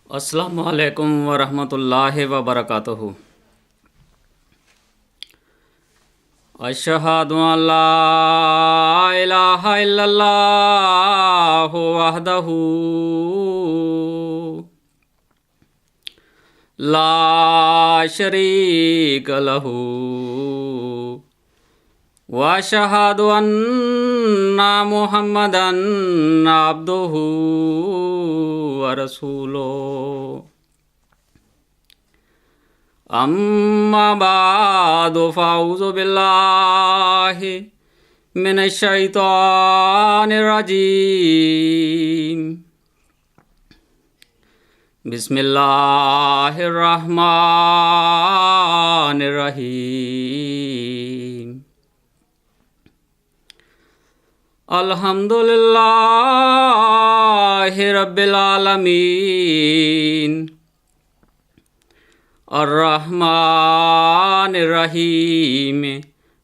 السلام علیکم ورحمۃ اللہ وبرکاتہ۔ اشہد ان لا الہ الا اللہ وحدہ لا شریک لہ واشہد ان محمدا عبدہ ورسولہ۔ اما بعد فاعوذ باللہ من الشیطان الرجیم۔ بسم اللہ الرحمن الرحیم۔ الحمدللہ رب العالمین الرحمن الرحیم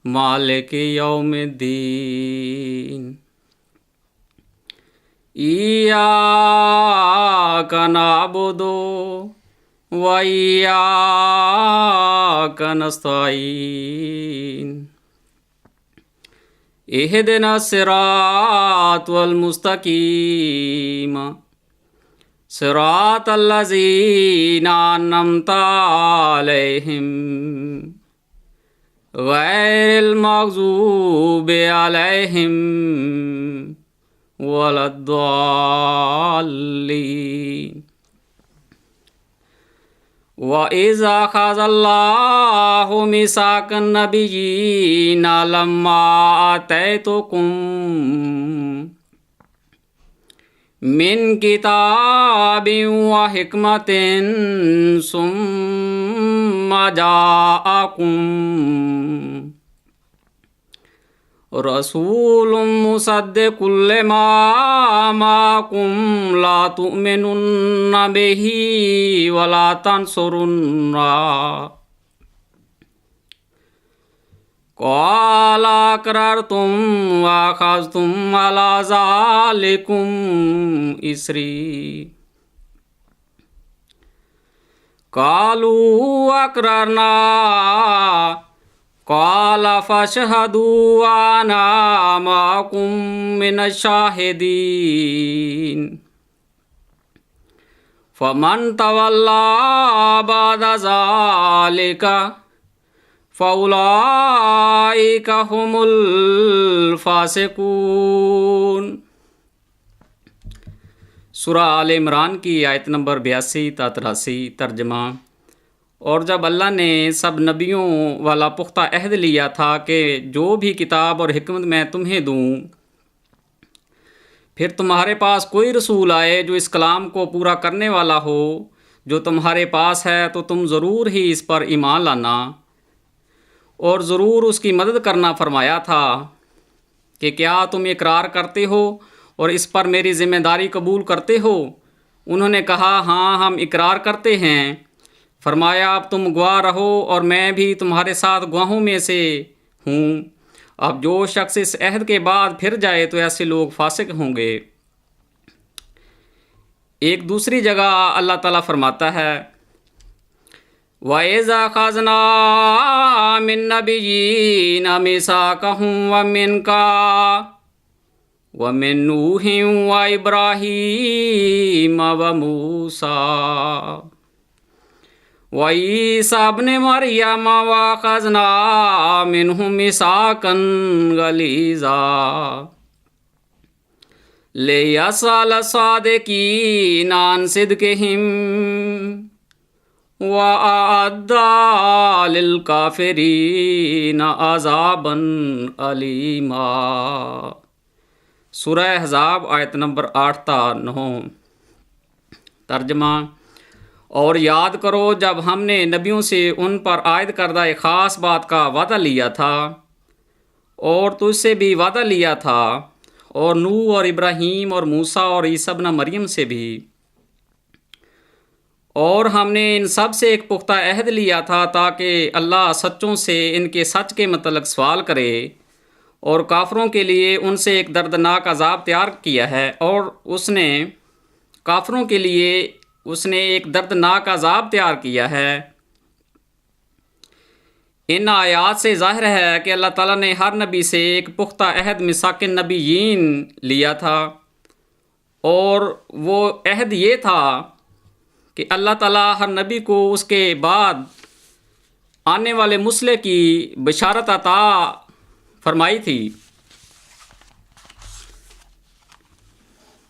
مالک یوم الدین۔ ایاک نعبد و ایاک نستعین۔ اہدنا الصراط المستقیم صراط الذین انعمت علیہم غیر المغضوب علیہم ولا الضالین۔ وَإِذْ أَخَذَ اللَّهُ مِيثَاقَ النَّبِيِّينَ لَمَّا آتَيْتُكُم مِّن كِتَابٍ وَحِكْمَةٍ ثُمَّ جَاءَكُم رسول مصدق لما معكم لا تؤمنن به ولا تنصرنه قال أقررتم وأخذتم على ذلكم إصري قالوا أقررنا قال فاشهدوا وأنا معكم من الشاهدين فمن تولى بعد ذلك فأولئك هم الفاسقون۔ سورہ آل عمران کی آیت نمبر 82 تا 83۔ ترجمہ۔ اور جب اللہ نے سب نبیوں والا پختہ عہد لیا تھا کہ جو بھی کتاب اور حکمت میں تمہیں دوں، پھر تمہارے پاس کوئی رسول آئے جو اس کلام کو پورا کرنے والا ہو جو تمہارے پاس ہے، تو تم ضرور ہی اس پر ایمان لانا اور ضرور اس کی مدد کرنا۔ فرمایا تھا کہ کیا تم اقرار کرتے ہو اور اس پر میری ذمہ داری قبول کرتے ہو؟ انہوں نے کہا ہاں، ہم اقرار کرتے ہیں۔ فرمایا اب تم گواہ رہو اور میں بھی تمہارے ساتھ گواہوں میں سے ہوں۔ اب جو شخص اس عہد کے بعد پھر جائے تو ایسے لوگ فاسق ہوں گے۔ ایک دوسری جگہ اللہ تعالیٰ فرماتا ہے وَإِذْ أَخَذْنَا مِن نَّبِيِّينَ مِيثَاقَهُمْ وَمِنكَ وَمِن نُوحٍ وَإِبْرَاهِيمَ وَمُوسَىٰ وَعِيسَىٰ ابْنِ مَرْيَمَ وَأَخَذْنَا مِنْهُم مِّيثَاقًا غَلِيظًا لِيَسْأَلَ الصَّادِقِينَ عَن صِدْقِهِمْ وَأَعَدَّ لِلْكَافِرِينَ عَذَابًا أَلِيمًا۔ سورہ احزاب آیت نمبر 8 تا 9۔ ترجمہ۔ اور یاد کرو جب ہم نے نبیوں سے ان پر عائد کردہ ایک خاص بات کا وعدہ لیا تھا، اور تجھ سے بھی وعدہ لیا تھا، اور نوح اور ابراہیم اور موسیٰ اور عیسیٰ ابن مریم سے بھی، اور ہم نے ان سب سے ایک پختہ عہد لیا تھا تاکہ اللہ سچوں سے ان کے سچ کے متعلق سوال کرے، اور کافروں کے لیے ان سے ایک دردناک عذاب تیار کیا ہے، اور اس نے کافروں کے لیے اس نے ایک دردناک عذاب تیار کیا ہے۔ ان آیات سے ظاہر ہے کہ اللہ تعالیٰ نے ہر نبی سے ایک پختہ عہد میثاق النبیین لیا تھا، اور وہ عہد یہ تھا کہ اللہ تعالیٰ ہر نبی کو اس کے بعد آنے والے مسئلے کی بشارت عطا فرمائی تھی۔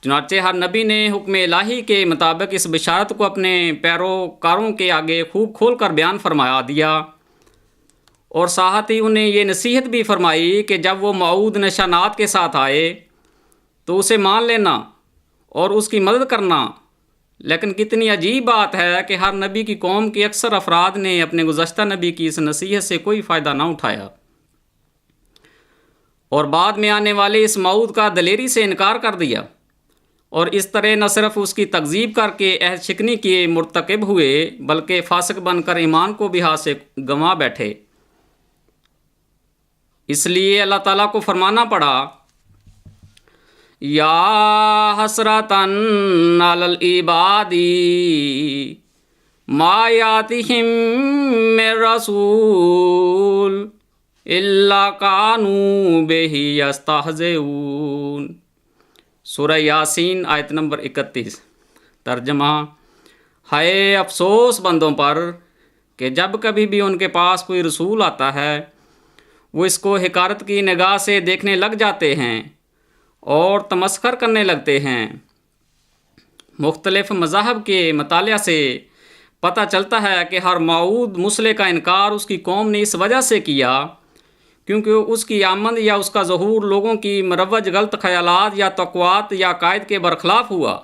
چنانچہ ہر نبی نے حکم الہی کے مطابق اس بشارت کو اپنے پیروکاروں کے آگے خوب کھول کر بیان فرمایا دیا، اور ساتھ ہی انہیں یہ نصیحت بھی فرمائی کہ جب وہ موعود نشانات کے ساتھ آئے تو اسے مان لینا اور اس کی مدد کرنا۔ لیکن کتنی عجیب بات ہے کہ ہر نبی کی قوم کے اکثر افراد نے اپنے گزشتہ نبی کی اس نصیحت سے کوئی فائدہ نہ اٹھایا، اور بعد میں آنے والے اس موعود کا دلیری سے انکار کر دیا، اور اس طرح نہ صرف اس کی تکذیب کر کے عہد شکنی کے مرتکب ہوئے بلکہ فاسق بن کر ایمان کو بھی ہاتھ سے گنوا بیٹھے۔ اس لیے اللہ تعالیٰ کو فرمانا پڑا، یا حسرتاً علی العباد ما یاتہم من رسول الا کانوا بہ یستہزئون۔ سورہ یاسین آیت نمبر 31۔ ترجمہ: ہائے افسوس بندوں پر کہ جب کبھی بھی ان کے پاس کوئی رسول آتا ہے وہ اس کو حقارت کی نگاہ سے دیکھنے لگ جاتے ہیں اور تمسخر کرنے لگتے ہیں۔ مختلف مذاہب کے مطالعہ سے پتہ چلتا ہے کہ ہر موعود مسئلے کا انکار اس کی قوم نے اس وجہ سے کیا کیونکہ اس کی آمد یا اس کا ظہور لوگوں کی مروج غلط خیالات یا توقعات یا عقائد کے برخلاف ہوا۔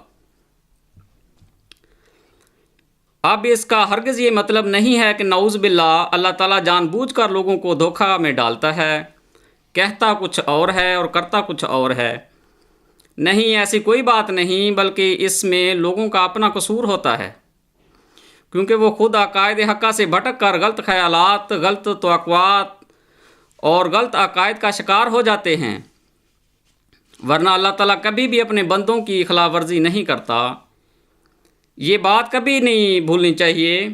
اب اس کا ہرگز یہ مطلب نہیں ہے کہ نعوذ باللہ اللہ تعالیٰ جان بوجھ کر لوگوں کو دھوکہ میں ڈالتا ہے، کہتا کچھ اور ہے اور کرتا کچھ اور ہے۔ نہیں، ایسی کوئی بات نہیں، بلکہ اس میں لوگوں کا اپنا قصور ہوتا ہے، کیونکہ وہ خود عقائد حقہ سے بھٹک کر غلط خیالات، غلط توقعات اور غلط عقائد کا شکار ہو جاتے ہیں، ورنہ اللہ تعالیٰ کبھی بھی اپنے بندوں کی خلاف ورزی نہیں کرتا۔ یہ بات کبھی نہیں بھولنی چاہیے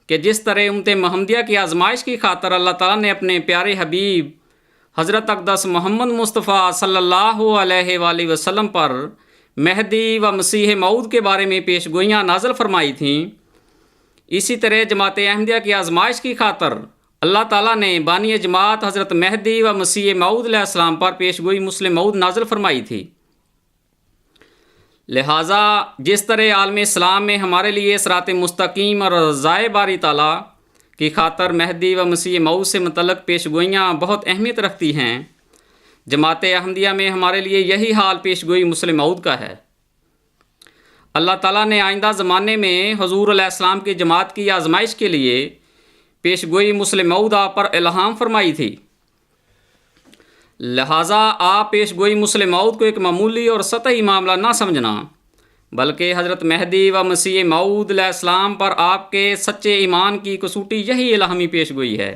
کہ جس طرح امت محمدیہ کی آزمائش کی خاطر اللہ تعالیٰ نے اپنے پیارے حبیب حضرت اقدس محمد مصطفیٰ صلی اللہ علیہ وآلہ وسلم پر مہدی و مسیح موعود کے بارے میں پیش گوئیاں نازل فرمائی تھیں، اسی طرح جماعت احمدیہ کی آزمائش کی خاطر اللہ تعالیٰ نے بانی جماعت حضرت مہدی و مسیح موعود علیہ السلام پر پیش گوئی مسلم موعود نازل فرمائی تھی۔ لہٰذا جس طرح عالم اسلام میں ہمارے لیے صراط مستقیم اور رضائے باری تعالیٰ کی خاطر مہدی و مسیح موعود سے متعلق پیش گوئیاں بہت اہمیت رکھتی ہیں، جماعت احمدیہ میں ہمارے لیے یہی حال پیش گوئی مسلم موعود کا ہے۔ اللہ تعالیٰ نے آئندہ زمانے میں حضور علیہ السلام کی جماعت کی آزمائش کے لیے پیش گوئی مسلم موعود آپ پر الہام فرمائی تھی، لہٰذا آپ پیش گوئی مسلم موعود کو ایک معمولی اور سطحی معاملہ نہ سمجھنا، بلکہ حضرت مہدی و مسیح موعود علیہ السلام پر آپ کے سچے ایمان کی کسوٹی یہی الہامی پیش گوئی ہے۔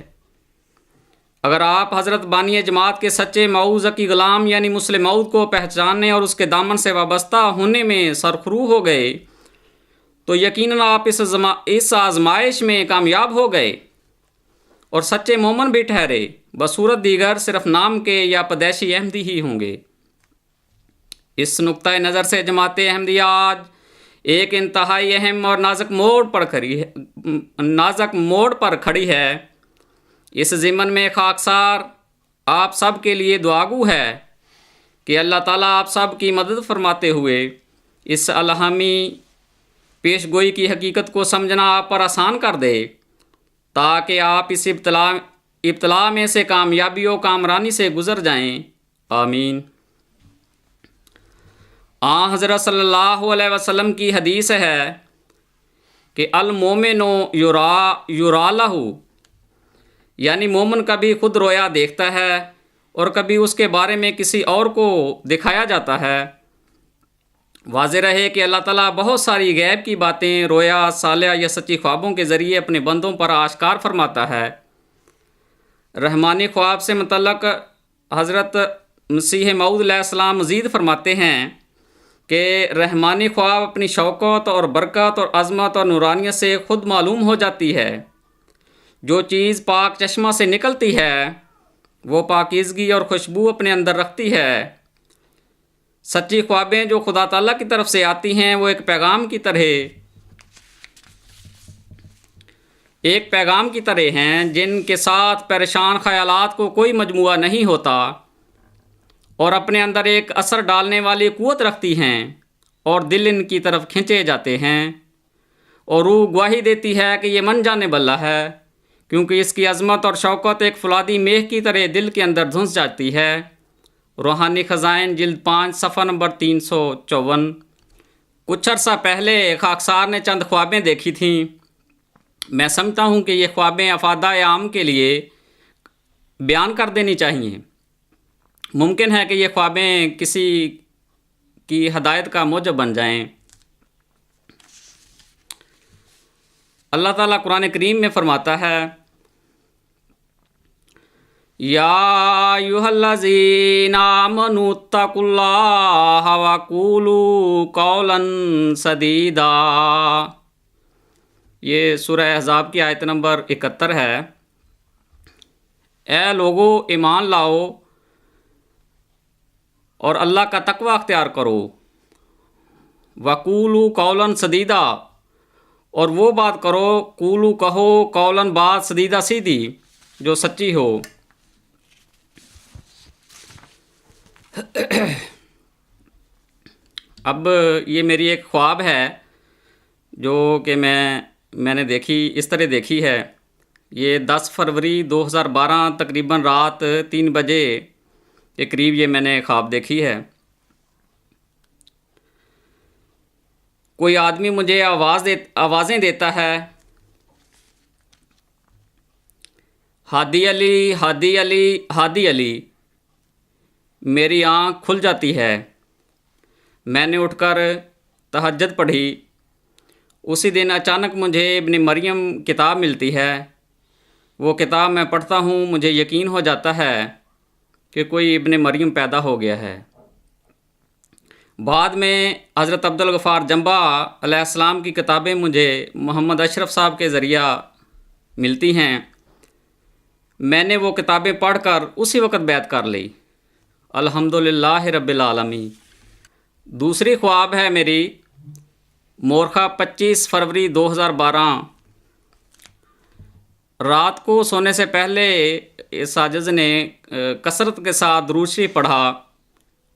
اگر آپ حضرت بانی جماعت کے سچے موعود کی غلام یعنی مسلم موعود کو پہچاننے اور اس کے دامن سے وابستہ ہونے میں سرخرو ہو گئے تو یقیناً آپ اس آزمائش میں کامیاب ہو گئے اور سچے مومن بھی ٹھہرے، بصورت دیگر صرف نام کے یا پیدائشی احمدی ہی ہوں گے۔ اس نقطۂ نظر سے جماعت احمدیہ آج ایک انتہائی اہم اور نازک موڑ پر کھڑی ہے۔ اس ضمن میں خاکسار آپ سب کے لیے دعاگو ہے کہ اللہ تعالیٰ آپ سب کی مدد فرماتے ہوئے اس الہامی پیش گوئی کی حقیقت کو سمجھنا آپ پر آسان کر دے، تاکہ آپ اس ابتلا میں سے کامیابی و کامرانی سے گزر جائیں۔ آمین۔ حضرت صلی اللہ علیہ وسلم کی حدیث ہے کہ المومن یرا لہ، یعنی مومن کبھی خود رویا دیکھتا ہے اور کبھی اس کے بارے میں کسی اور کو دکھایا جاتا ہے۔ واضح رہے کہ اللہ تعالیٰ بہت ساری غیب کی باتیں رویا، صالح یا سچی خوابوں کے ذریعے اپنے بندوں پر آشکار فرماتا ہے۔ رحمانی خواب سے متعلق حضرت مسیح موعود علیہ السلام مزید فرماتے ہیں کہ رحمانی خواب اپنی شوکت اور برکت اور عظمت اور نورانیت سے خود معلوم ہو جاتی ہے۔ جو چیز پاک چشمہ سے نکلتی ہے وہ پاکیزگی اور خوشبو اپنے اندر رکھتی ہے۔ سچی خوابیں جو خدا تعالیٰ کی طرف سے آتی ہیں وہ ایک پیغام کی طرح ہیں جن کے ساتھ پریشان خیالات کو کوئی مجموعہ نہیں ہوتا، اور اپنے اندر ایک اثر ڈالنے والی قوت رکھتی ہیں، اور دل ان کی طرف کھینچے جاتے ہیں، اور روح گواہی دیتی ہے کہ یہ من جانے والا ہے، کیونکہ اس کی عظمت اور شوکت ایک فولادی میخ کی طرح دل کے اندر دھنس جاتی ہے۔ روحانی خزائن جلد 5 صفحہ نمبر 354۔ کچھ عرصہ پہلے خاکسار نے چند خوابیں دیکھی تھیں۔ میں سمجھتا ہوں کہ یہ خوابیں افادہ عام کے لیے بیان کر دینی چاہیے۔ ممکن ہے کہ یہ خوابیں کسی کی ہدایت کا موجب بن جائیں۔ اللہ تعالیٰ قرآن کریم میں فرماتا ہے، یا ایھا الذین آمنوا اتقوا اللہ وقولوا قولا سدیدا۔ یہ سورہ احزاب کی آیت نمبر 71 ہے۔ اے لوگو ایمان لاؤ اور اللہ کا تقوی اختیار کرو، وقولوا قولا سدیدا، اور وہ بات کرو، قولو کہو، قولا بات، سدیدہ سیدھی، جو سچی ہو۔ اب یہ میری ایک خواب ہے جو کہ میں نے دیکھی، اس طرح دیکھی ہے۔ یہ 10 فروری 2012 تقریباً رات 3 بجے کے قریب یہ میں نے خواب دیکھی ہے۔ کوئی آدمی مجھے آوازیں دیتا ہے، ہادی علی، ہادی علی، ہادی علی۔ میری آنکھ کھل جاتی ہے۔ میں نے اٹھ کر تہجد پڑھی۔ اسی دن اچانک مجھے ابن مریم کتاب ملتی ہے۔ وہ کتاب میں پڑھتا ہوں، مجھے یقین ہو جاتا ہے کہ کوئی ابن مریم پیدا ہو گیا ہے۔ بعد میں حضرت عبدالغفار جنبہ علیہ السلام کی کتابیں مجھے محمد اشرف صاحب کے ذریعہ ملتی ہیں۔ میں نے وہ کتابیں پڑھ کر اسی وقت بیعت کر لی۔ الحمدللہ رب العالمین۔ دوسری خواب ہے میری، مورخہ 25 فروری 2012۔ رات کو سونے سے پہلے ساجد نے کثرت کے ساتھ درود شریف پڑھا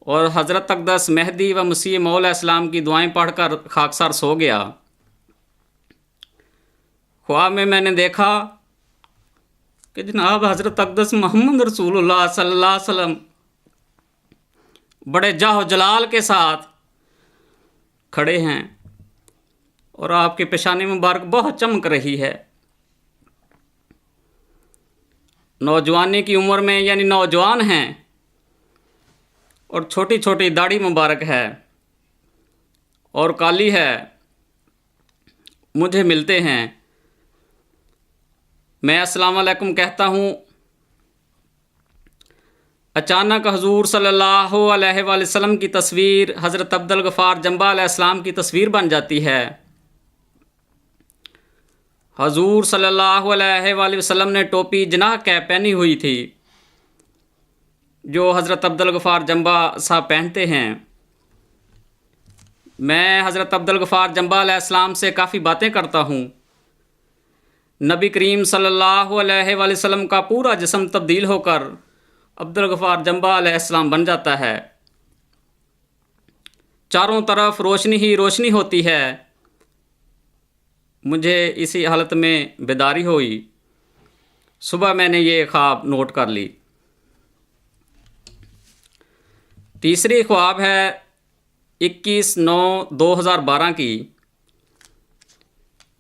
اور حضرت اقدس مہدی و مسیح موعود علیہ السلام کی دعائیں پڑھ کر خاکسار سو گیا۔ خواب میں نے دیکھا کہ جناب حضرت اقدس محمد رسول اللہ صلی اللہ علیہ وسلم بڑے جاہ و جلال کے ساتھ کھڑے ہیں، اور آپ کی پیشانی مبارک بہت چمک رہی ہے۔ نوجوانی کی عمر میں، یعنی نوجوان ہیں، اور چھوٹی چھوٹی داڑھی مبارک ہے اور کالی ہے۔ مجھے ملتے ہیں، میں السلام علیکم کہتا ہوں۔ اچانک حضور صلی اللہ علیہ وآلہ وسلم کی تصویر حضرت عبدالغفار جنبہ علیہ السلام کی تصویر بن جاتی ہے۔ حضور صلی اللہ علیہ وآلہ وسلم نے ٹوپی جناح کیپ پہنی ہوئی تھی جو حضرت عبدالغفار جنبہ صاحب پہنتے ہیں۔ میں حضرت عبدالغفار جنبہ علیہ السلام سے کافی باتیں کرتا ہوں۔ نبی کریم صلی اللہ علیہ وآلہ وسلم کا پورا جسم تبدیل ہو کر عبدالغفار جنبہ علیہ السلام بن جاتا ہے۔ چاروں طرف روشنی ہی روشنی ہوتی ہے۔ مجھے اسی حالت میں بیداری ہوئی۔ صبح میں نے یہ خواب نوٹ کر لی۔ تیسری خواب ہے 21/9/2012 کی۔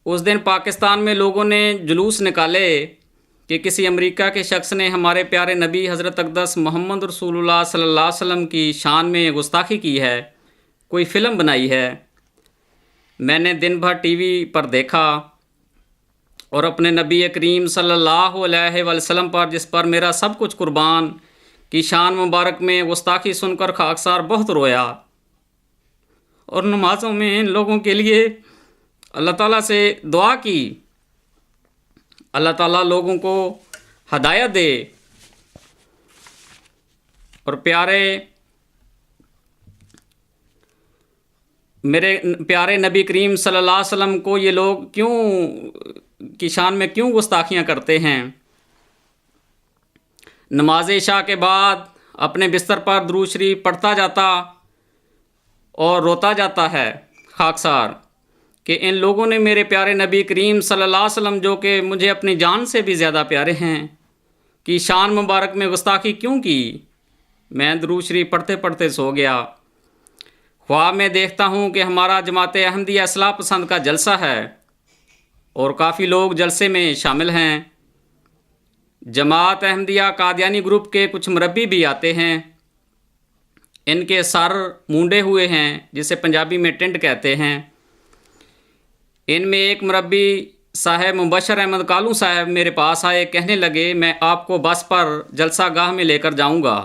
اس دن پاکستان میں لوگوں نے جلوس نکالے کہ کسی امریکہ کے شخص نے ہمارے پیارے نبی حضرت اقدس محمد رسول اللہ صلی اللہ علیہ وسلم کی شان میں گستاخی کی ہے، کوئی فلم بنائی ہے۔ میں نے دن بھر ٹی وی پر دیکھا اور اپنے نبی کریم صلی اللہ علیہ وآلہ وسلم پر، جس پر میرا سب کچھ قربان، کی شان مبارک میں گستاخی سن کر خاکسار بہت رویا۔ اور نمازوں میں ان لوگوں کے لیے اللہ تعالیٰ سے دعا کی، اللہ تعالیٰ لوگوں کو ہدایت دے۔ اور میرے پیارے نبی کریم صلی اللہ علیہ وسلم کو یہ لوگ کی شان میں کیوں گستاخیاں کرتے ہیں؟ نماز عشاء کے بعد اپنے بستر پر درود شریف پڑھتا جاتا اور روتا جاتا ہے خاکسار کہ ان لوگوں نے میرے پیارے نبی کریم صلی اللہ علیہ وسلم، جو کہ مجھے اپنی جان سے بھی زیادہ پیارے ہیں، کی شان مبارک میں گستاخی کیوں کی؟ میں درود شریف پڑھتے پڑھتے سو گیا۔ خواب میں دیکھتا ہوں کہ ہمارا جماعت احمدیہ اصلاح پسند کا جلسہ ہے اور کافی لوگ جلسے میں شامل ہیں۔ جماعت احمدیہ قادیانی گروپ کے کچھ مربی بھی آتے ہیں، ان کے سر مونڈے ہوئے ہیں، جسے پنجابی میں ٹنڈ کہتے ہیں۔ ان میں ایک مربی صاحب مبشر احمد کالوں صاحب میرے پاس آئے، کہنے لگے میں آپ کو بس پر جلسہ گاہ میں لے کر جاؤں گا۔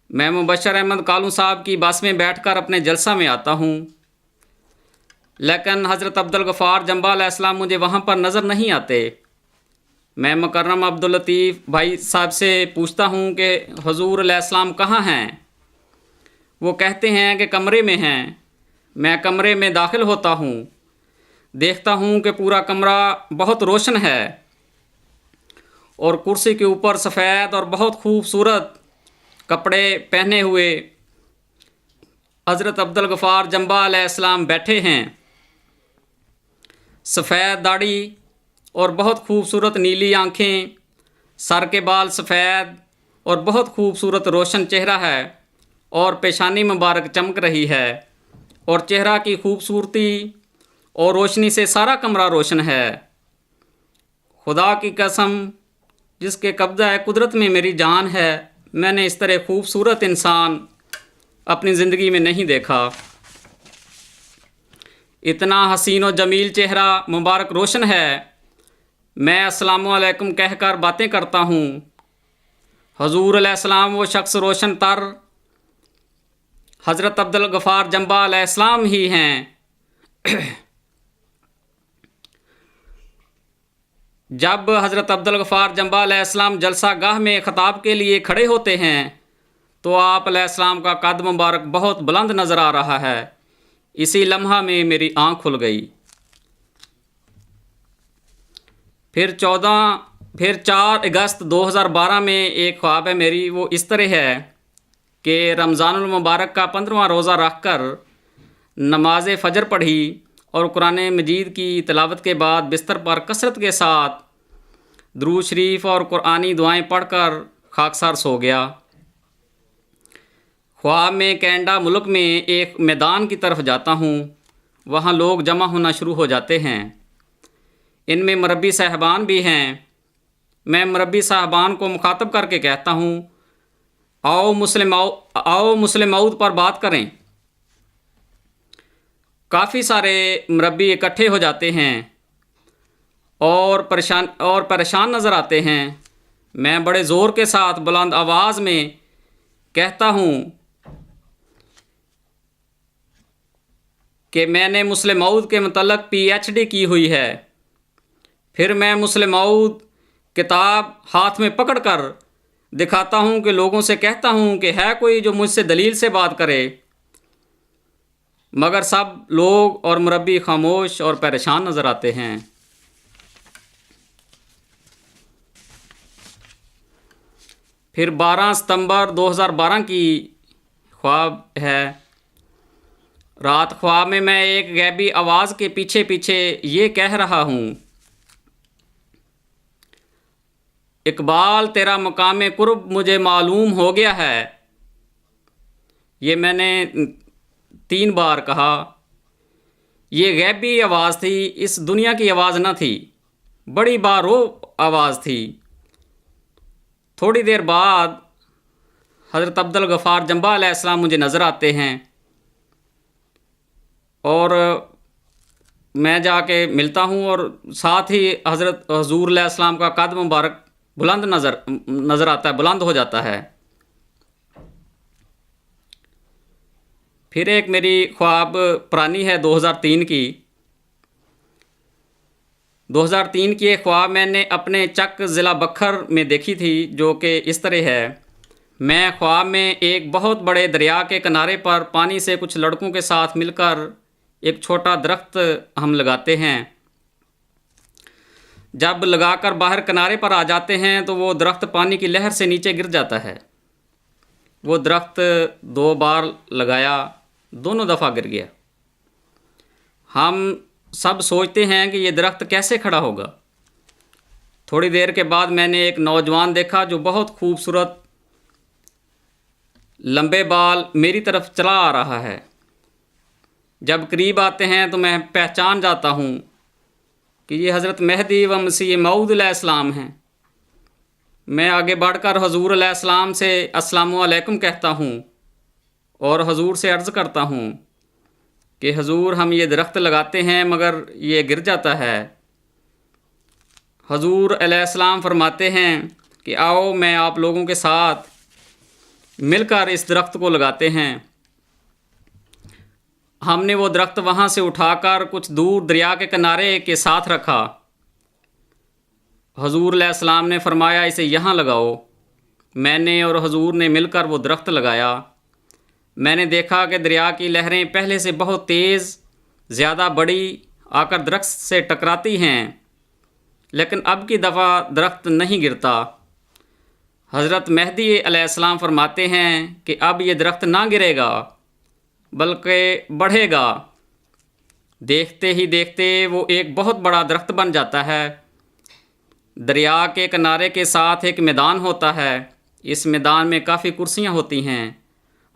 میں مبشر احمد کالوں صاحب کی بس میں بیٹھ کر اپنے جلسہ میں آتا ہوں، لیکن حضرت عبدالغفار جمبا علیہ السلام مجھے وہاں پر نظر نہیں آتے۔ میں مکرم عبداللطیف بھائی صاحب سے پوچھتا ہوں کہ حضور علیہ السلام کہاں ہیں؟ وہ کہتے ہیں کہ کمرے میں ہیں۔ میں کمرے میں داخل ہوتا ہوں، دیکھتا ہوں کہ پورا کمرہ بہت روشن ہے اور کرسی کے اوپر سفید اور بہت خوبصورت کپڑے پہنے ہوئے حضرت عبدالغفار جمبا علیہ السلام بیٹھے ہیں۔ سفید داڑھی اور بہت خوبصورت نیلی آنکھیں، سر کے بال سفید اور بہت خوبصورت روشن چہرہ ہے، اور پیشانی مبارک چمک رہی ہے، اور چہرہ کی خوبصورتی اور روشنی سے سارا کمرہ روشن ہے۔ خدا کی قسم جس کے قبضہ قدرت میں میری جان ہے، میں نے اس طرح خوبصورت انسان اپنی زندگی میں نہیں دیکھا۔ اتنا حسین و جمیل چہرہ مبارک روشن ہے۔ میں السلام علیکم کہہ کر باتیں کرتا ہوں۔ حضور علیہ السلام وہ شخص روشن تر حضرت عبدالغفار جمبا علیہ السلام ہی ہیں۔ جب حضرت عبدالغفار جمبا علیہ السلام جلسہ گاہ میں خطاب کے لیے کھڑے ہوتے ہیں تو آپ علیہ السلام کا قد مبارک بہت بلند نظر آ رہا ہے۔ اسی لمحہ میں میری آنکھ کھل گئی۔ پھر 4 اگست 2012 میں ایک خواب ہے میری، وہ اس طرح ہے کہ رمضان المبارک کا 15واں روزہ رکھ کر نماز فجر پڑھی اور قرآن مجید کی تلاوت کے بعد بستر پر کثرت کے ساتھ درود شریف اور قرآنی دعائیں پڑھ کر خاکسار سو گیا۔ خواب میں کینیڈا ملک میں ایک میدان کی طرف جاتا ہوں، وہاں لوگ جمع ہونا شروع ہو جاتے ہیں، ان میں مربی صاحبان بھی ہیں۔ میں مربی صاحبان کو مخاطب کر کے کہتا ہوں، آؤ مسلم موعود پر بات کریں۔ کافی سارے مربی اکٹھے ہو جاتے ہیں اور پریشان نظر آتے ہیں۔ میں بڑے زور کے ساتھ بلند آواز میں کہتا ہوں کہ میں نے مسلم موعود کے متعلق PhD کی ہوئی ہے۔ پھر میں مسلم موعود کتاب ہاتھ میں پکڑ کر دکھاتا ہوں کہ لوگوں سے کہتا ہوں کہ ہے کوئی جو مجھ سے دلیل سے بات کرے، مگر سب لوگ اور مربی خاموش اور پریشان نظر آتے ہیں۔ پھر 12 ستمبر 2012 کی خواب ہے۔ رات خواب میں ایک غیبی آواز کے پیچھے پیچھے یہ کہہ رہا ہوں، اقبال تیرا مقام قرب مجھے معلوم ہو گیا ہے۔ یہ میں نے 3 بار کہا۔ یہ غیبی آواز تھی، اس دنیا کی آواز نہ تھی، بڑی بارو آواز تھی۔ تھوڑی دیر بعد حضرت عبدالغفار جمبا علیہ السلام مجھے نظر آتے ہیں اور میں جا کے ملتا ہوں، اور ساتھ ہی حضور علیہ السلام کا قد مبارک بلند نظر آتا ہے، بلند ہو جاتا ہے۔ پھر ایک میری خواب پرانی ہے 2003 کی 2003 کی ایک خواب میں نے اپنے چک ضلع بکھر میں دیکھی تھی، جو کہ اس طرح ہے۔ میں خواب میں ایک بہت بڑے دریا کے کنارے پر پانی سے کچھ لڑکوں کے ساتھ مل کر ایک چھوٹا درخت ہم لگاتے ہیں۔ جب لگا کر باہر کنارے پر آ جاتے ہیں تو وہ درخت پانی کی لہر سے نیچے گر جاتا ہے۔ وہ درخت 2 بار لگایا، دونوں دفعہ گر گیا۔ ہم سب سوچتے ہیں کہ یہ درخت کیسے کھڑا ہوگا۔ تھوڑی دیر کے بعد میں نے ایک نوجوان دیکھا جو بہت خوبصورت لمبے بال میری طرف چلا آ رہا ہے۔ جب قریب آتے ہیں تو میں پہچان جاتا ہوں کہ یہ حضرت مہدی و مسیح موعود علیہ السلام ہیں۔ میں آگے بڑھ کر حضور علیہ السلام سے السلام علیکم کہتا ہوں اور حضور سے عرض کرتا ہوں کہ حضور ہم یہ درخت لگاتے ہیں مگر یہ گر جاتا ہے۔ حضور علیہ السلام فرماتے ہیں کہ آؤ میں آپ لوگوں کے ساتھ مل کر اس درخت کو لگاتے ہیں۔ ہم نے وہ درخت وہاں سے اٹھا کر کچھ دور دریا کے کنارے کے ساتھ رکھا۔ حضور علیہ السلام نے فرمایا اسے یہاں لگاؤ۔ میں نے اور حضور نے مل کر وہ درخت لگایا۔ میں نے دیکھا کہ دریا کی لہریں پہلے سے بہت تیز، زیادہ بڑی آ کر درخت سے ٹکراتی ہیں، لیکن اب کی دفعہ درخت نہیں گرتا۔ حضرت مہدی علیہ السلام فرماتے ہیں کہ اب یہ درخت نہ گرے گا بلکہ بڑھے گا۔ دیکھتے ہی دیکھتے وہ ایک بہت بڑا درخت بن جاتا ہے۔ دریا کے کنارے کے ساتھ ایک میدان ہوتا ہے۔ اس میدان میں کافی کرسیاں ہوتی ہیں۔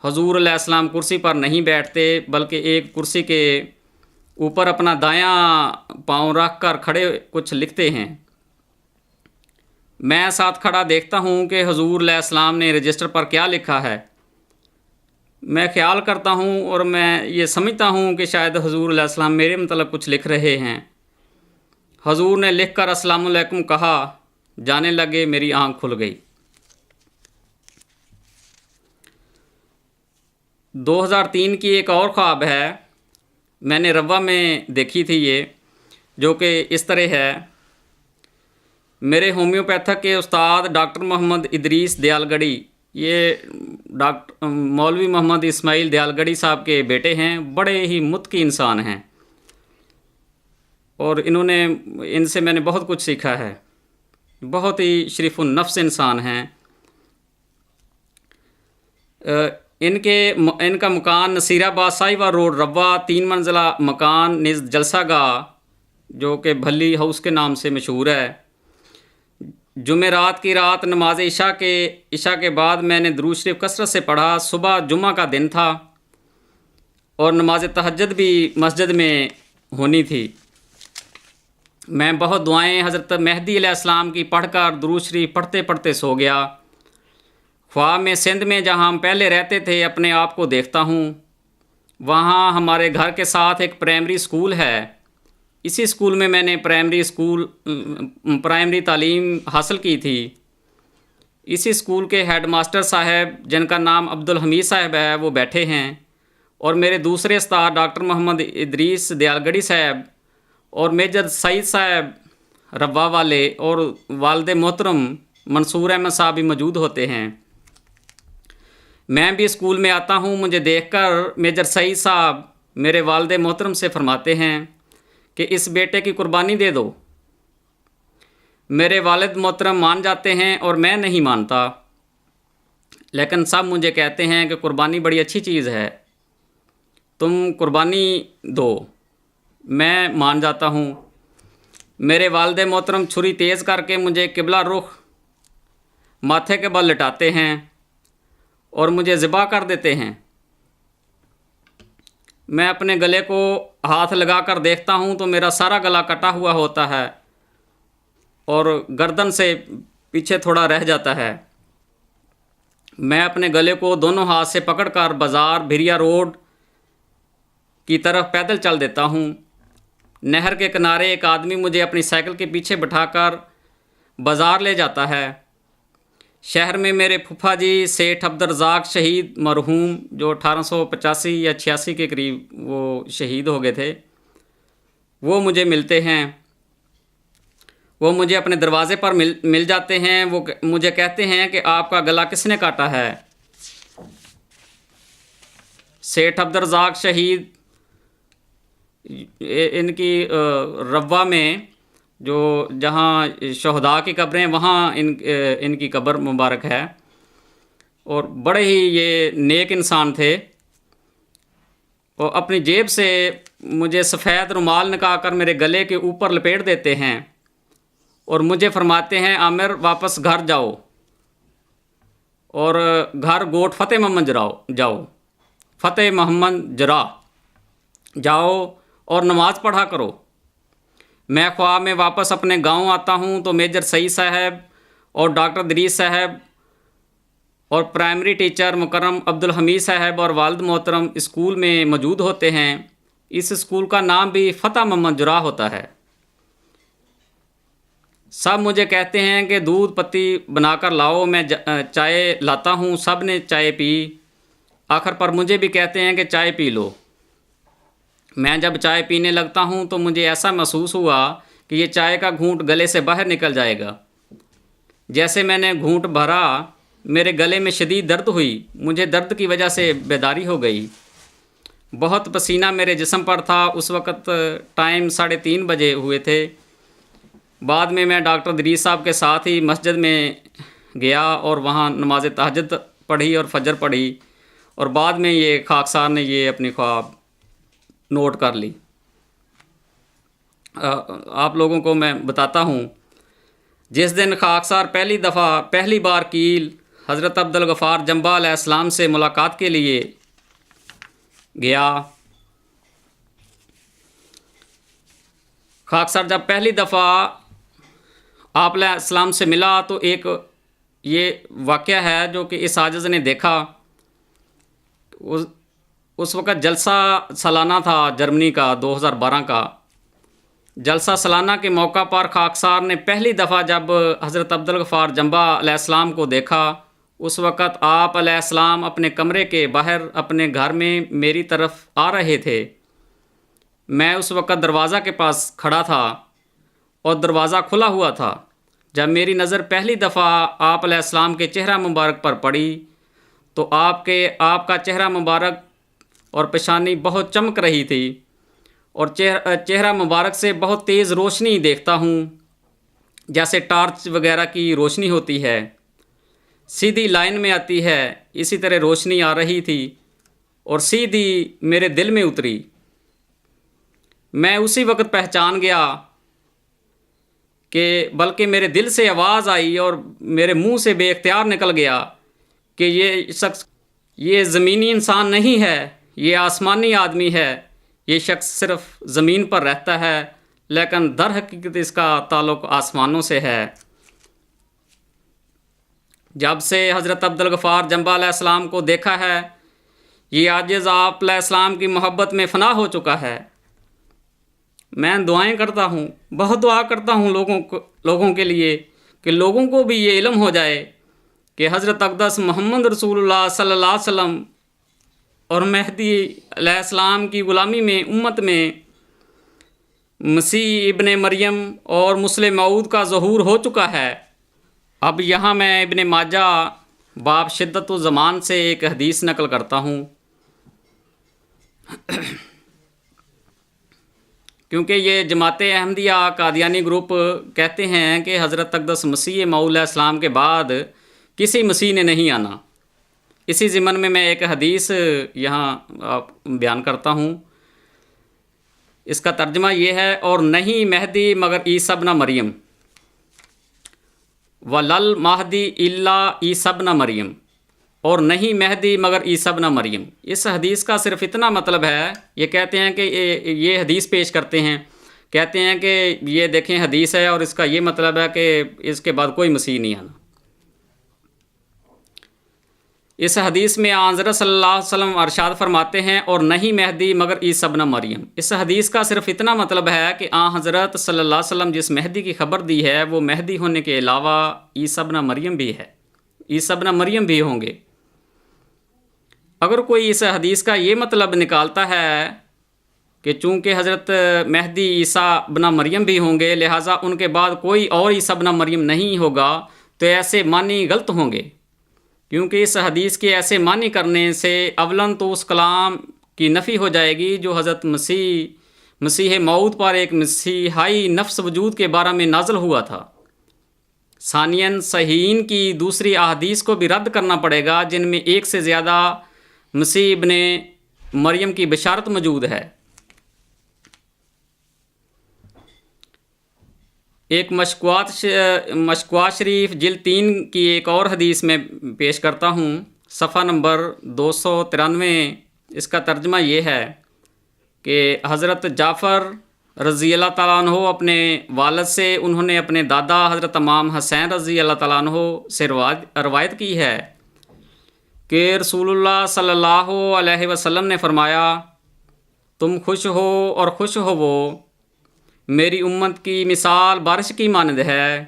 حضور علیہ السلام کرسی پر نہیں بیٹھتے بلکہ ایک کرسی کے اوپر اپنا دایاں پاؤں رکھ کر کھڑے کچھ لکھتے ہیں۔ میں ساتھ کھڑا دیکھتا ہوں کہ حضور علیہ السلام نے رجسٹر پر کیا لکھا ہے۔ میں خیال کرتا ہوں اور میں یہ سمجھتا ہوں کہ شاید حضور علیہ السلام میرے متعلق کچھ لکھ رہے ہیں۔ حضور نے لکھ کر السلام علیکم کہا، جانے لگے، میری آنکھ کھل گئی۔ 2003 کی ایک اور خواب ہے، میں نے روا میں دیکھی تھی یہ، جو کہ اس طرح ہے۔ میرے ہومیوپیتھک کے استاد ڈاکٹر محمد ادریس دیالگڑھی، یہ مولوی محمد اسماعیل دیالگڑھی صاحب کے بیٹے ہیں، بڑے ہی متقی انسان ہیں اور ان سے میں نے بہت کچھ سیکھا ہے۔ بہت ہی شریف النفس انسان ہیں۔ ان کا مکان نصیر آباد صاحبہ روڈ روا 3 منزلہ مکان نز جلسہ گاہ، جو کہ بھلی ہاؤس کے نام سے مشہور ہے۔ جمعرات کی رات نماز عشاء کے بعد میں نے درود شریف کثرت سے پڑھا۔ صبح جمعہ کا دن تھا اور نماز تہجد بھی مسجد میں ہونی تھی۔ میں بہت دعائیں حضرت مہدی علیہ السلام کی پڑھ کر درود شریف پڑھتے پڑھتے سو گیا۔ خواب میں سندھ میں جہاں ہم پہلے رہتے تھے اپنے آپ کو دیکھتا ہوں۔ وہاں ہمارے گھر کے ساتھ ایک پرائمری اسکول ہے۔ اسی اسکول میں نے پرائمری تعلیم حاصل کی تھی۔ اسی اسکول کے ہیڈ ماسٹر صاحب، جن کا نام عبدالحمید صاحب ہے، وہ بیٹھے ہیں، اور میرے دوسرے استاد ڈاکٹر محمد ادریس دیالگڑھی صاحب اور میجر سعید صاحب روا والے اور والد محترم منصور احمد صاحب بھی موجود ہوتے ہیں۔ میں بھی اسکول میں آتا ہوں۔ مجھے دیکھ کر میجر سعید صاحب میرے والد محترم سے فرماتے ہیں کہ اس بیٹے کی قربانی دے دو۔ میرے والد محترم مان جاتے ہیں اور میں نہیں مانتا، لیکن سب مجھے کہتے ہیں کہ قربانی بڑی اچھی چیز ہے، تم قربانی دو۔ میں مان جاتا ہوں۔ میرے والد محترم چھری تیز کر کے مجھے قبلہ رخ ماتھے کے بل لٹاتے ہیں اور مجھے ذبح کر دیتے ہیں۔ میں اپنے گلے کو ہاتھ لگا کر دیکھتا ہوں تو میرا سارا گلا کٹا ہوا ہوتا ہے اور گردن سے پیچھے تھوڑا رہ جاتا ہے۔ میں اپنے گلے کو دونوں ہاتھ سے پکڑ کر بازار بھیریا روڈ کی طرف پیدل چل دیتا ہوں۔ نہر کے کنارے ایک آدمی مجھے اپنی سائیکل کے پیچھے بٹھا کر بازار لے جاتا ہے۔ شہر میں میرے پھپھا جی سیٹھ عبدالرزاق شہید مرحوم، جو 1885 یا 86 کے قریب وہ شہید ہو گئے تھے، وہ مجھے ملتے ہیں۔ وہ مجھے اپنے دروازے پر مل جاتے ہیں۔ وہ مجھے کہتے ہیں کہ آپ کا گلا کس نے کاٹا ہے؟ سیٹھ عبدالرزاق شہید ان کی روا میں، جو جہاں شہداء کی قبریں، وہاں ان کی قبر مبارک ہے، اور بڑے ہی یہ نیک انسان تھے۔ اور اپنی جیب سے مجھے سفید رومال نکال کر میرے گلے کے اوپر لپیٹ دیتے ہیں اور مجھے فرماتے ہیں عامر واپس گھر جاؤ، اور گھر گوٹ فتح محمد جاؤ، فتح محمد جرا جاؤ اور نماز پڑھا کرو۔ میں خواب میں واپس اپنے گاؤں آتا ہوں تو میجر سعید صاحب اور ڈاکٹر دریس صاحب اور پرائمری ٹیچر مکرم عبدالحمید صاحب اور والد محترم اسکول میں موجود ہوتے ہیں۔ اس اسکول کا نام بھی فتح محمد جرا ہوتا ہے۔ سب مجھے کہتے ہیں کہ دودھ پتی بنا کر لاؤ، میں چائے لاتا ہوں۔ سب نے چائے پی، آخر پر مجھے بھی کہتے ہیں کہ چائے پی لو۔ میں جب چائے پینے لگتا ہوں تو مجھے ایسا محسوس ہوا کہ یہ چائے کا گھونٹ گلے سے باہر نکل جائے گا۔ جیسے میں نے گھونٹ بھرا، میرے گلے میں شدید درد ہوئی۔ مجھے درد کی وجہ سے بیداری ہو گئی۔ بہت پسینہ میرے جسم پر تھا۔ اس وقت ٹائم 3:30 بجے ہوئے تھے۔ بعد میں ڈاکٹر دریس صاحب کے ساتھ ہی مسجد میں گیا اور وہاں نماز تہجد پڑھی اور فجر پڑھی، اور بعد میں یہ خاکسار نے یہ اپنی خواب نوٹ کر لی۔ آپ لوگوں کو میں بتاتا ہوں، جس دن خاکسار پہلی بار کیل حضرت عبدالغفار جمبا علیہ السلام سے ملاقات کے لیے گیا، خاکسار جب پہلی دفعہ آپ علیہ السلام سے ملا تو ایک یہ واقعہ ہے جو کہ اس عاجز نے دیکھا۔ اس وقت جلسہ سالانہ تھا جرمنی کا، 2012 کا جلسہ سالانہ کے موقع پر خاکسار نے پہلی دفعہ جب حضرت عبدالغفار جمبا علیہ السلام کو دیکھا، اس وقت آپ علیہ السلام اپنے کمرے کے باہر اپنے گھر میں میری طرف آ رہے تھے۔ میں اس وقت دروازہ کے پاس کھڑا تھا اور دروازہ کھلا ہوا تھا۔ جب میری نظر پہلی دفعہ آپ علیہ السلام کے چہرہ مبارک پر پڑی تو آپ کا چہرہ مبارک اور پیشانی بہت چمک رہی تھی، اور چہرہ مبارک سے بہت تیز روشنی دیکھتا ہوں، جیسے ٹارچ وغیرہ کی روشنی ہوتی ہے، سیدھی لائن میں آتی ہے، اسی طرح روشنی آ رہی تھی اور سیدھی میرے دل میں اتری۔ میں اسی وقت پہچان گیا کہ بلکہ میرے دل سے آواز آئی اور میرے منہ سے بے اختیار نکل گیا کہ یہ شخص یہ زمینی انسان نہیں ہے، یہ آسمانی آدمی ہے۔ یہ شخص صرف زمین پر رہتا ہے لیکن در حقیقت اس کا تعلق آسمانوں سے ہے۔ جب سے حضرت عبدالغفار جمبا علیہ السلام کو دیکھا ہے، یہ عاجز آپ علیہ السلام کی محبت میں فنا ہو چکا ہے۔ میں دعائیں کرتا ہوں، بہت دعا کرتا ہوں لوگوں کے لیے کہ لوگوں کو بھی یہ علم ہو جائے کہ حضرت اقدس محمد رسول اللہ صلی اللہ علیہ وسلم اور مہدی علیہ السلام کی غلامی میں امت میں مسیح ابن مریم اور مسلم موعود کا ظہور ہو چکا ہے۔ اب یہاں میں ابن ماجہ باب شدت الزمان سے ایک حدیث نقل کرتا ہوں، کیونکہ یہ جماعت احمدیہ قادیانی گروپ کہتے ہیں کہ حضرت اقدس مسیح موعود علیہ السلام کے بعد کسی مسیح نے نہیں آنا۔ اسی ضمن میں ایک حدیث یہاں بیان کرتا ہوں۔ اس کا ترجمہ یہ ہے، اور نہیں مہدی مگر عیسی ابن مریم، وَلَلْ مَہْدِی إِلَّا عیسی ابن مریم، اور نہیں مہدی مگر عیسی ابن مریم۔ اس حدیث کا صرف اتنا مطلب ہے، یہ کہتے ہیں کہ یہ حدیث پیش کرتے ہیں، کہتے ہیں کہ یہ دیکھیں حدیث ہے اور اس کا یہ مطلب ہے کہ اس کے بعد کوئی مسیح نہیں آنا۔ اس حدیث میں حضرت صلی اللہ علیہ وسلم ارشاد فرماتے ہیں، اور نہیں مہدی مگر عیسی ابن مریم۔ اس حدیث کا صرف اتنا مطلب ہے کہ حضرت صلی اللہ علیہ وسلم جس مہدی کی خبر دی ہے وہ مہدی ہونے کے علاوہ عیسی ابن مریم بھی ہے۔ عیسیٰ ابن مریم بھی ہوں گے۔ اگر کوئی اس حدیث کا یہ مطلب نکالتا ہے کہ چونکہ حضرت مہدی عیسیٰ ابن مریم بھی ہوں گے لہٰذا ان کے بعد کوئی اور عیسیٰ ابن مریم نہیں ہوگا، تو ایسے معنی غلط ہوں گے، کیونکہ اس حدیث کے ایسے معنی کرنے سے اولاً تو اس کلام کی نفی ہو جائے گی جو حضرت مسیح موعود پر ایک مسیحائی نفس وجود کے بارے میں نازل ہوا تھا، ثانیاً صحیحین کی دوسری احادیث کو بھی رد کرنا پڑے گا جن میں ایک سے زیادہ مسیح ابن مریم کی بشارت موجود ہے۔ ایک مشکوات شریف جلد 3 کی ایک اور حدیث میں پیش کرتا ہوں، صفحہ نمبر 293۔ اس کا ترجمہ یہ ہے کہ حضرت جعفر رضی اللہ تعالیٰ عنہ اپنے والد سے، انہوں نے اپنے دادا حضرت امام حسین رضی اللہ تعالیٰ عنہ سے روایت کی ہے کہ رسول اللہ صلی اللہ علیہ وسلم نے فرمایا، تم خوش ہو اور خوش ہو وہ، میری امت کی مثال بارش کی مانند ہے،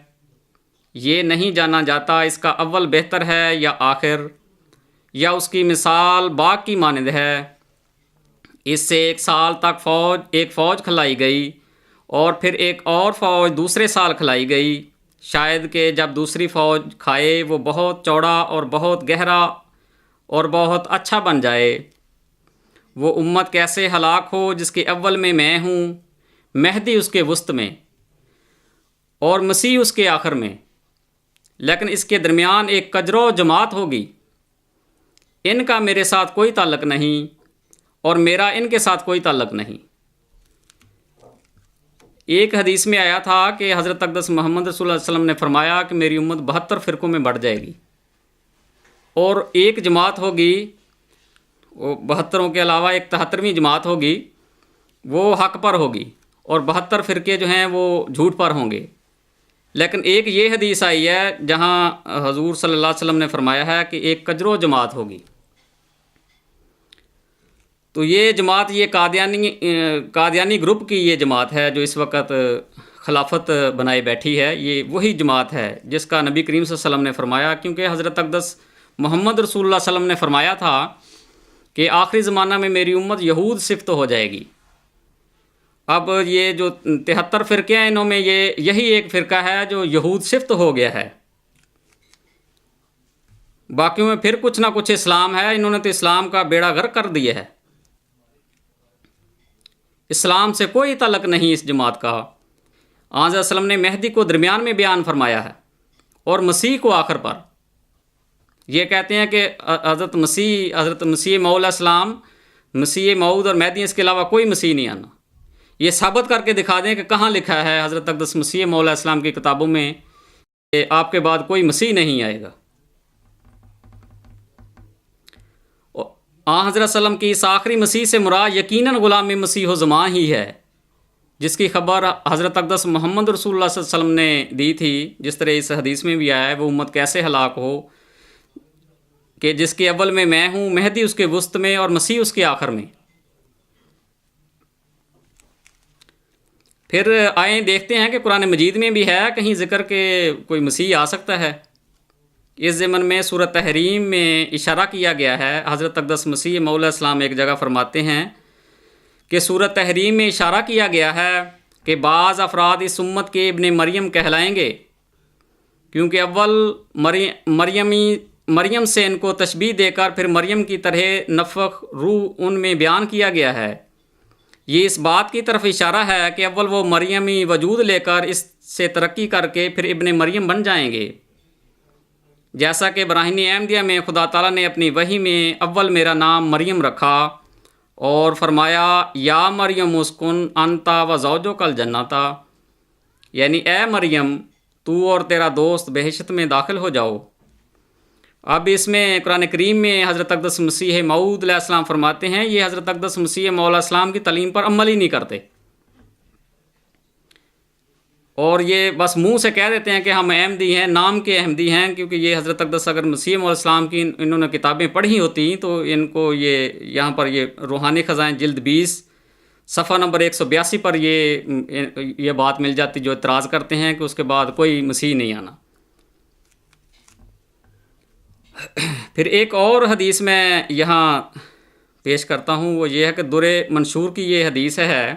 یہ نہیں جانا جاتا اس کا اول بہتر ہے یا آخر، یا اس کی مثال باغ کی مانند ہے، اس سے 1 سال تک ایک فوج کھلائی گئی اور پھر ایک اور فوج دوسرے سال کھلائی گئی، شاید کہ جب دوسری فوج کھائے وہ بہت چوڑا اور بہت گہرا اور بہت اچھا بن جائے۔ وہ امت کیسے ہلاک ہو جس کے اول میں ہوں، مہدی اس کے وسط میں اور مسیح اس کے آخر میں، لیکن اس کے درمیان ایک کجرو جماعت ہوگی، ان کا میرے ساتھ کوئی تعلق نہیں اور میرا ان کے ساتھ کوئی تعلق نہیں۔ ایک حدیث میں آیا تھا کہ حضرت اقدس محمد رسول اللہ علیہ وسلم نے فرمایا کہ میری امت 72 فرقوں میں بڑھ جائے گی اور ایک جماعت ہوگی، وہ 72 کے علاوہ ایک 73ویں جماعت ہوگی، وہ حق پر ہوگی اور 72 فرقے جو ہیں وہ جھوٹ پر ہوں گے۔ لیکن ایک یہ حدیث آئی ہے جہاں حضور صلی اللہ علیہ وسلم نے فرمایا ہے کہ ایک کجرو جماعت ہوگی۔ تو یہ جماعت، یہ قادیانی گروپ کی یہ جماعت ہے جو اس وقت خلافت بنائے بیٹھی ہے، یہ وہی جماعت ہے جس کا نبی کریم صلی اللہ علیہ وسلم نے فرمایا، کیونکہ حضرت اقدس محمد رسول اللہ صلی اللہ علیہ وسلم نے فرمایا تھا کہ آخری زمانہ میں میری امت یہود صفت ہو جائے گی۔ اب یہ جو 73 فرقے ہیں انہوں میں یہی ایک فرقہ ہے جو یہود صفت ہو گیا ہے، باقیوں میں پھر کچھ نہ کچھ اسلام ہے، انہوں نے تو اسلام کا بیڑا غرق کر دیا ہے، اسلام سے کوئی تعلق نہیں اس جماعت کا۔ آن صلی اللہ علیہ وسلم نے مہدی کو درمیان میں بیان فرمایا ہے اور مسیح کو آخر پر۔ یہ کہتے ہیں کہ حضرت مسیح موعود علیہ السلام، مسیح موعود اور مہدی، اس کے علاوہ کوئی مسیح نہیں آنا۔ یہ ثابت کر کے دکھا دیں کہ کہاں لکھا ہے حضرت اقدس مسیح موعود علیہ السلام کی کتابوں میں کہ آپ کے بعد کوئی مسیح نہیں آئے گا۔ حضرت صلی اللہ علیہ وسلم کی اس آخری مسیح سے مراد یقیناً غلام مسیح و زمان ہی ہے، جس کی خبر حضرت اقدس محمد رسول اللہ صلی اللہ علیہ وسلم نے دی تھی، جس طرح اس حدیث میں بھی آیا ہے، وہ امت کیسے ہلاک ہو کہ جس کے اول میں ہوں، مہدی اس کے وسط میں اور مسیح اس کے آخر میں۔ پھر آئیں دیکھتے ہیں کہ قرآن مجید میں بھی ہے کہیں ذکر کہ کوئی مسیح آ سکتا ہے۔ اس ضمن میں سورۃ تحریم میں اشارہ کیا گیا ہے، حضرت اقدس مسیح موعود علیہ السلام ایک جگہ فرماتے ہیں کہ سورۃ تحریم میں اشارہ کیا گیا ہے کہ بعض افراد اس امت کے ابن مریم کہلائیں گے، کیونکہ اول مریم سے ان کو تشبیہ دے کر پھر مریم کی طرح نفخ روح ان میں بیان کیا گیا ہے۔ یہ اس بات کی طرف اشارہ ہے کہ اول وہ مریمی وجود لے کر اس سے ترقی کر کے پھر ابن مریم بن جائیں گے، جیسا کہ براہین احمدیہ میں خدا تعالیٰ نے اپنی وحی میں اول میرا نام مریم رکھا اور فرمایا یا مریم اسکن انتا و زوجک الجنتا، یعنی اے مریم تو اور تیرا دوست بہشت میں داخل ہو جاؤ۔ اب اس میں قرآن کریم میں حضرت اقدس مسیح موعود علیہ السلام فرماتے ہیں یہ حضرت اقدس مسیح موعود علیہ السلام کی تعلیم پر عمل ہی نہیں کرتے، اور یہ بس منہ سے کہہ دیتے ہیں کہ ہم احمدی ہیں، نام کے احمدی ہیں، کیونکہ یہ حضرت اقدس اگر مسیح موعود علیہ السلام کی انہوں نے کتابیں پڑھی ہوتی تو ان کو یہاں پر یہ روحانی خزائن جلد 20 صفحہ نمبر 182 پر یہ بات مل جاتی، جو اعتراض کرتے ہیں کہ اس کے بعد کوئی مسیح نہیں آنا۔ پھر ایک اور حدیث میں یہاں پیش کرتا ہوں، وہ یہ ہے کہ در منشور کی یہ حدیث ہے،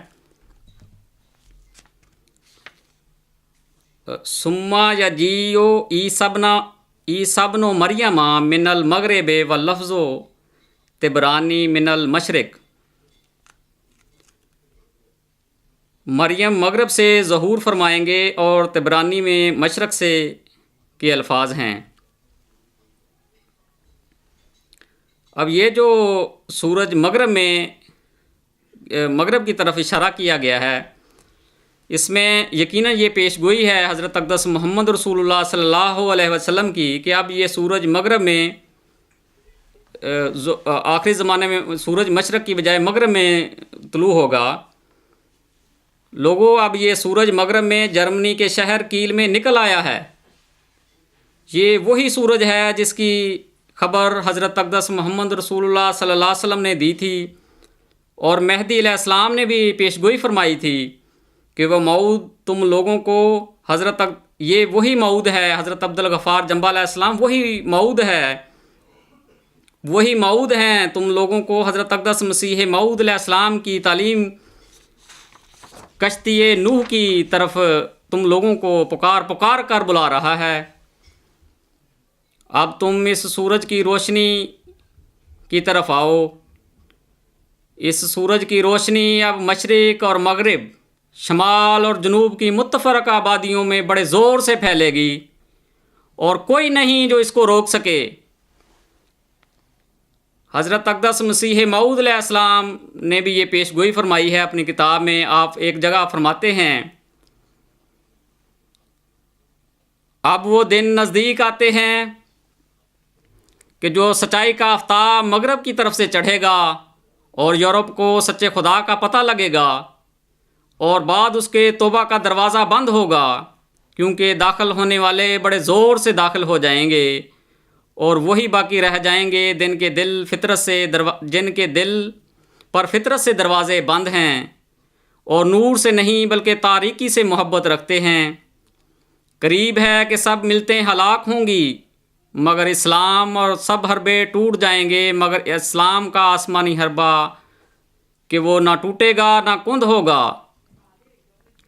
سما یجیو عیسی ابن مریم من المغرب واللفظ طبرانی من المشرق۔ مریم مغرب سے ظہور فرمائیں گے اور طبرانی میں مشرق سے کے الفاظ ہیں۔ اب یہ جو سورج مغرب کی طرف اشارہ کیا گیا ہے، اس میں یقیناً یہ پیش گوئی ہے حضرت اقدس محمد رسول اللہ صلی اللہ علیہ وسلم کی کہ اب یہ سورج مغرب میں آخری زمانے میں سورج مشرق کی بجائے مغرب میں طلوع ہوگا۔ لوگوں، اب یہ سورج مغرب میں جرمنی کے شہر کیل میں نکل آیا ہے۔ یہ وہی سورج ہے جس کی خبر حضرت اقدس محمد رسول اللہ صلی اللہ علیہ وسلم نے دی تھی، اور مہدی علیہ السلام نے بھی پیش گوئی فرمائی تھی کہ وہ موعود تم لوگوں کو یہ وہی موعود ہے۔ حضرت عبدالغفار جنبہ علیہ السلام وہی موعود ہیں تم لوگوں کو۔ حضرت اقدس مسیح موعود علیہ السلام کی تعلیم کشتی نوح کی طرف تم لوگوں کو پکار کر بلا رہا ہے۔ اب تم اس سورج کی روشنی کی طرف آؤ۔ اس سورج کی روشنی اب مشرق اور مغرب، شمال اور جنوب کی متفرقہ آبادیوں میں بڑے زور سے پھیلے گی، اور کوئی نہیں جو اس کو روک سکے۔ حضرت اقدس مسیح موعود علیہ السلام نے بھی یہ پیش گوئی فرمائی ہے اپنی کتاب میں۔ آپ ایک جگہ فرماتے ہیں، اب وہ دن نزدیک آتے ہیں کہ جو سچائی کا آفتاب مغرب کی طرف سے چڑھے گا اور یورپ کو سچے خدا کا پتہ لگے گا، اور بعد اس کے توبہ کا دروازہ بند ہوگا، کیونکہ داخل ہونے والے بڑے زور سے داخل ہو جائیں گے، اور وہی باقی رہ جائیں گے جن کے دل پر فطرت سے دروازے بند ہیں، اور نور سے نہیں بلکہ تاریکی سے محبت رکھتے ہیں۔ قریب ہے کہ سب ملتیں ہلاک ہوں گی مگر اسلام، اور سب حربے ٹوٹ جائیں گے مگر اسلام کا آسمانی حربہ، کہ وہ نہ ٹوٹے گا نہ کند ہوگا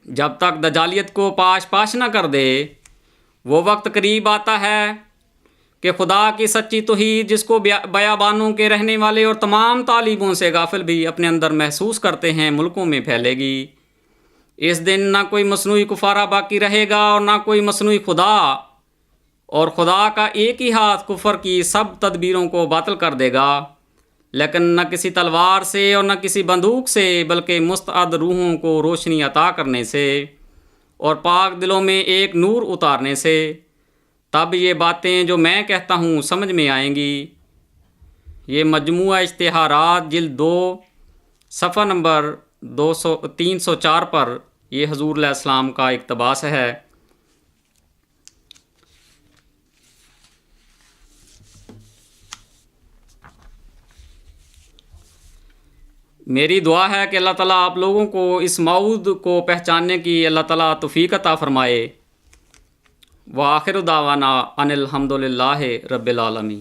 جب تک دجالیت کو پاش نہ کر دے۔ وہ وقت قریب آتا ہے کہ خدا کی سچی توحید، جس کو بیابانوں کے رہنے والے اور تمام طالبوں سے غافل بھی اپنے اندر محسوس کرتے ہیں، ملکوں میں پھیلے گی۔ اس دن نہ کوئی مصنوعی کفارہ باقی رہے گا اور نہ کوئی مصنوعی خدا، اور خدا کا ایک ہی ہاتھ کفر کی سب تدبیروں کو باطل کر دے گا، لیکن نہ کسی تلوار سے اور نہ کسی بندوق سے، بلکہ مستعد روحوں کو روشنی عطا کرنے سے اور پاک دلوں میں ایک نور اتارنے سے۔ تب یہ باتیں جو میں کہتا ہوں سمجھ میں آئیں گی۔ یہ مجموعہ اشتہارات جلد 2 صفحہ نمبر 304 پر یہ حضور علیہ السلام کا اقتباس ہے۔ میری دعا ہے کہ اللہ تعالیٰ آپ لوگوں کو اس موعود کو پہچاننے کی اللہ تعالیٰ توفیق عطا فرمائے۔ وآخر دعوانا ان الحمد للہ رب العالمین۔